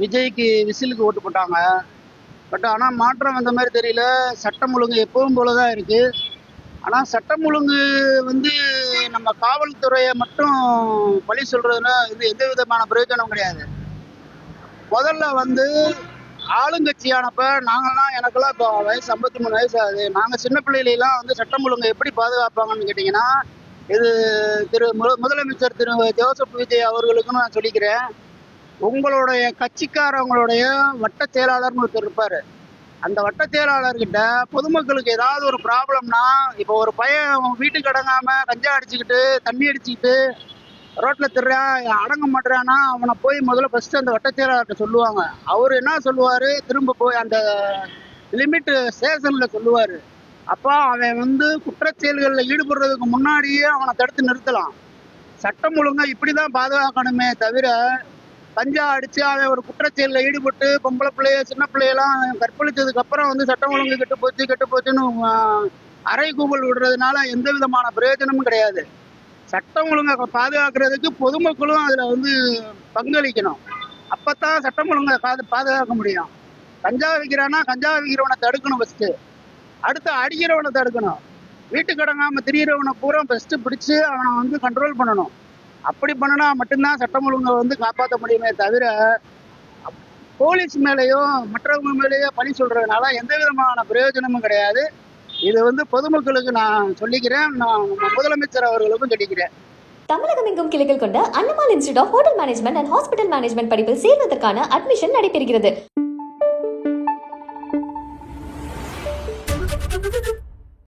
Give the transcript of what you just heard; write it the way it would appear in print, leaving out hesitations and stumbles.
விஜய்க்கு விசிலுக்கு ஓட்டு போட்டாங்க. பட் ஆனால் மாற்றம் வந்த மாதிரி தெரியல. சட்டம் ஒழுங்கு எப்பவும் போல தான் இருக்கு. ஆனால் சட்டம் ஒழுங்கு வந்து நம்ம காவல்துறையை மட்டும் பழி சொல்றதுல இது எந்த விதமான பிரயோஜனம் கிடையாது. முதல்ல வந்து ஆளுங்கட்சியானப்ப நாங்கள்லாம் எனக்கெல்லாம் இப்போ வயசு 53 வயசு ஆகுது. நாங்கள் சின்ன பிள்ளைகளெல்லாம் வந்து சட்டம் ஒழுங்கு எப்படி பாதுகாப்பாங்கன்னு கேட்டிங்கன்னா, இது முதலமைச்சர் திரு ஜோசப் விஜய் அவர்களுக்கும் நான் சொல்லிக்கிறேன். உங்களுடைய கட்சிக்காரவங்களுடைய வட்ட செயலாளர்னு ஒருத்தர் இருப்பாரு. அந்த வட்ட செயலாளர்கிட்ட பொதுமக்களுக்கு ஏதாவது ஒரு ப்ராப்ளம்னா, இப்போ ஒரு பையன் வீட்டுக்கு அடங்காம கஞ்சா அடிச்சுக்கிட்டு தண்ணி அடிச்சுக்கிட்டு ரோட்ல திர்றான், அடங்க மாட்டேறான்னா அவனை போய் முதல்ல ஃபர்ஸ்ட் அந்த வட்ட செயலாளர்கிட்ட சொல்லுவாங்க. அவர் என்ன சொல்லுவாரு, திரும்ப போய் அந்த லிமிட் ஸ்டேஷன்ல சொல்லுவாரு. அப்போ அவன் வந்து குற்றச்செயல்களில் ஈடுபடுறதுக்கு முன்னாடியே அவனை தடுத்து நிறுத்தலாம். சட்டம் ஒழுங்கா இப்படிதான் பாதுகாக்கணுமே தவிர, கஞ்சா அடிச்சு அவன் ஒரு குற்றச்செயலில் ஈடுபட்டு பொம்பளை பிள்ளைய சின்ன பிள்ளையெல்லாம் கற்பழிச்சதுக்கு அப்புறம் வந்து சட்டம் ஒழுங்கு கெட்டு போச்சுன்னு அரை கூவல் விடுறதுனால எந்த விதமான பிரயோஜனமும் கிடையாது. சட்டம் ஒழுங்கை பாதுகாக்கிறதுக்கு பொதுமக்களும் அதுல வந்து பங்களிக்கணும். அப்பத்தான் சட்டம் ஒழுங்கை பாதுகாக்க முடியும். கஞ்சா விற்கிறான்னா கஞ்சா விற்கிறவனை தடுக்கணும் ஃபர்ஸ்ட். அடுத்து அடிக்கிறவனை தடுக்கணும். வீட்டுக்கு அடங்காம திரியிறவனை பூரா ஃபர்ஸ்ட் பிடிச்சு அவனை வந்து கண்ட்ரோல் பண்ணணும். அப்படி பண்ணினா மட்டும்தான் சட்டம் ஒழுங்கை வந்து காப்பாற்ற முடியுமே தவிர, போலீஸ் மேலேயோ மற்றவங்க மேலேயோ பழி சொல்றதுனால எந்த விதமான பிரயோஜனமும் கிடையாது. இது வந்து பொதுமக்களுக்கு நான் சொல்லிக்கிறேன், நான் முதலமைச்சர் அவர்களுக்கும் சொல்லிக்கிறேன். தமிழகம் எங்கும் கிளைகள் கொண்ட Annamal institute of hotel management and hospital management படிப்பில் சேர்வதற்கான அட்மிஷன் நடைபெறுகிறது.